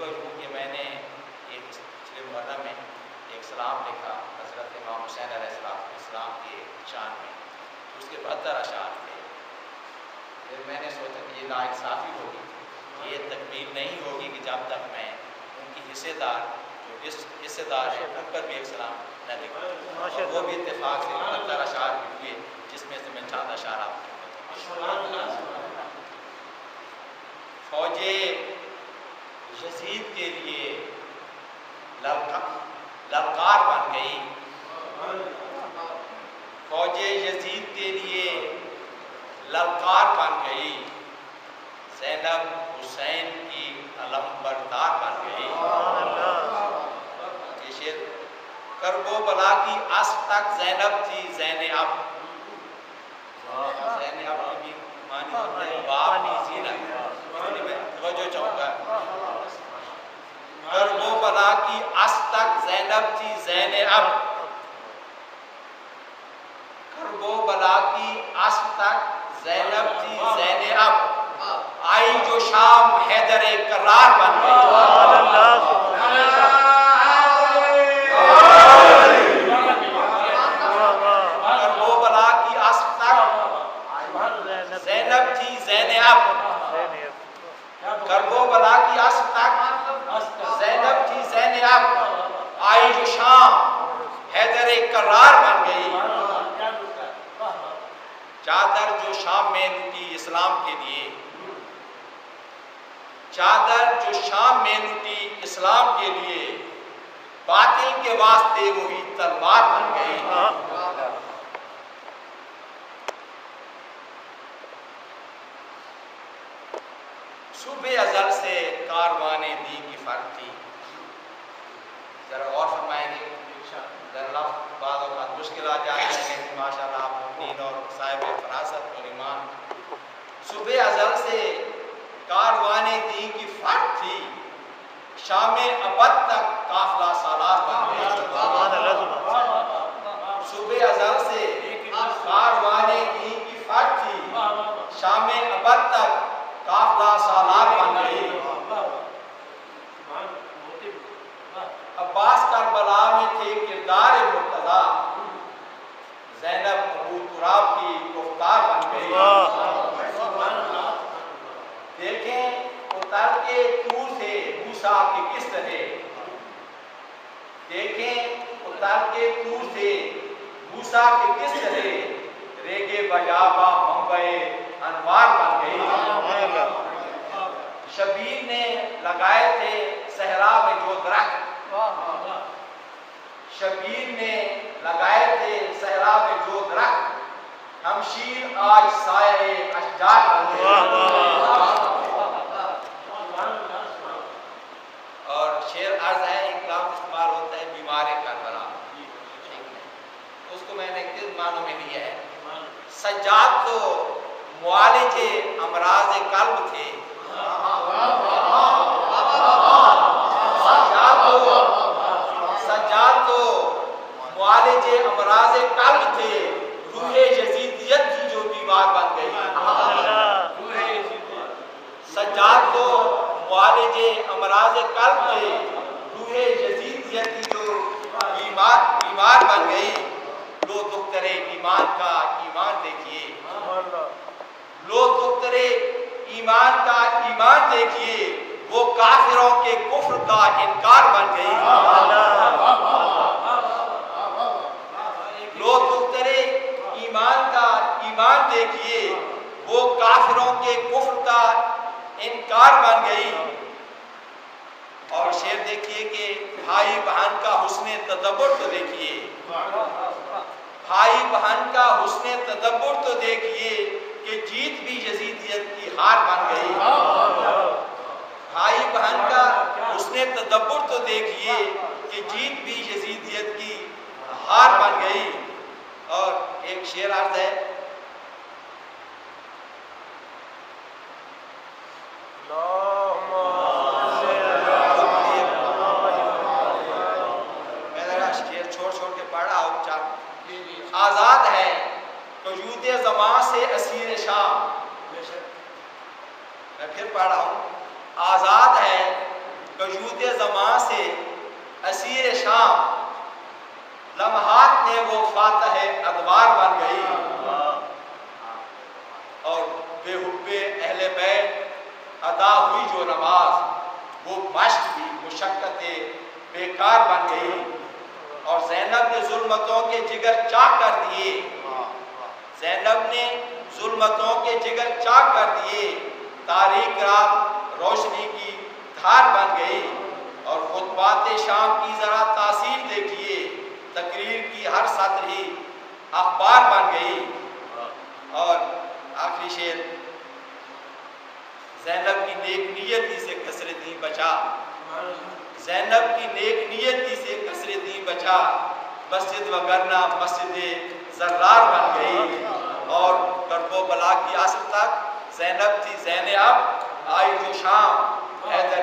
کہ میں نے ایک پچھلے محرم میں ایک سلام لکھا حضرت امام حسین علیہ السلام کے شان میں، اس کے 72 اشعار تھے۔ پھر میں نے سوچا کہ یہ ناانصافی ہوگی، یہ تکمیل نہیں ہوگی کہ جب تک میں ان کی حصے دار جو حصے دار ہیں ان پر بھی ایک سلام نہ لکھوں۔ وہ بھی اتفاق سے 72 اشعار بھی ہوئے، جس میں سے میں چند اشعار آپ کو فوج یزید کے لیے للکار بن گئی، فوج یزید کے لیے للکار بن گئی، زینب حسین کی علم بردار بن گئی۔ یہ شعر کرب و بلا کی اصل تک زینب تھی زینب، زینب بھی مانی ہوتے ہیں باپ کی زینت، اس لیے میں توجہ چاہوں گا۔ کرب و بلا کی اصل تک زینب تھی زینب، کرب و بلا کی اصل تک زینب تھی زینب، آئی جو شام حیدر کرار بن گئی۔ کرب و بلا کی اصل تک زینب تھی زینب، کرب و بلا کی اصل تک زینب تھی زینب، آئی جو شام حیدر کرار بن گئی۔ چادر جو شام میں لٹی اسلام کے لیے، چادر جو شام میں لٹی اسلام کے لیے، باطل کے واسطے وہی تلوار بن گئی۔ صبح ازل سے کاروان دین کی فرق تھی۔ ذرا اور فرمائیں گے، ذرا لفظ بعض اوقات مشکل آ جائے ہیں، لیکن ماشاء اللہ آپ دین اور صاحب فراست اور ایمان۔ صبح ازل سے کاروان دین کی فرق تھی، شام ابد تک قافلہ سالار بن گئی۔ صبح ازل سے کاروان دین کی فرق تھی، شام ابد تک قافلہ سالار بن گئی۔ عباس کربلا میں تھے کردار مرتضیٰ، زینب ابو تراب کی گفتار بن گئی۔ دیکھیں اتر کے طور سے موسیٰ کے کس رہے، دیکھیں اتر کے طور سے موسیٰ کے کس رہے، ریگے بجابہ منبع انوار بن گئی۔ شبیر نے لگائے تھے صحرا میں جو درخت، شبیر نے لگائے تھے صحرا میں جو درخت، ہمشیر آج سائے اشجار بن گئے۔ اور شعر عرض ہے، ایک لفظ استعمال ہوتا ہے بیمار کربلا، اس کو میں نے کس معنوں میں لیا ہے؟ سجاد تو معالج امراض قلب تھے، سجاد تو معالج امراض قلب تھے، روح یزیدیت کی جو بیمار بن گئی۔ سجاد تو معالج امراض قلب تھے، روح یزیدیت کی جو بیمار بن گئی۔ لو دختر ایمان کا ایمان دیکھیے، لو دختر ایمان کا ایمان دیکھیے، وہ کافروں کے کفر کا انکار بن گئی۔ لو دختر ایمان کا ایمان دیکھیے، وہ کافروں کے کفر کا انکار بن گئی۔ اور شعر دیکھیے کہ بھائی بہن کا حسن تدبر تو دیکھیے، بھائی بہن کا حسن تدبر تو دیکھیے کہ جیت بھی یزیدیت کی ہار بن گئی۔ بھائی بہن کا حسن تدبر تو دیکھیے کہ جیت بھی یزیدیت کی ہار بن گئی۔ اور ایک شعر عرض ہے، آزاد ہے قیود زمان سے اسیر شام، میں پھر پڑھ رہا ہوں، آزاد ہے وجود زمان سے اسیر شام، لمحات میں وہ فاتح ادوار بن گئی، اور بے حب اہل بیت ادا ہوئی جو نماز، وہ مشق بھی مشقت بیکار بن گئی، اور زینب نے ظلمتوں کے جگر چاک کر دیے، زینب نے ظلمتوں کے جگر چاک کر دیے، تاریک رات روشنی کی دھار بن گئی، اور خطبات شام کی ذرا تاثیر دیکھیے، تقریر کی ہر سطر ہی اخبار بن گئی۔ اور آخری شعر، زینب کی نیک نیت ہی سے کثرت ہی بچا، زینب کی نیک نیت ہی سے کثرت ہی بچا، مسجد وگرنہ مسجد زرار بن گئی، اور کرب و بلا کی اصل تک زینب تھی زین اب، آئی جو شام حیدر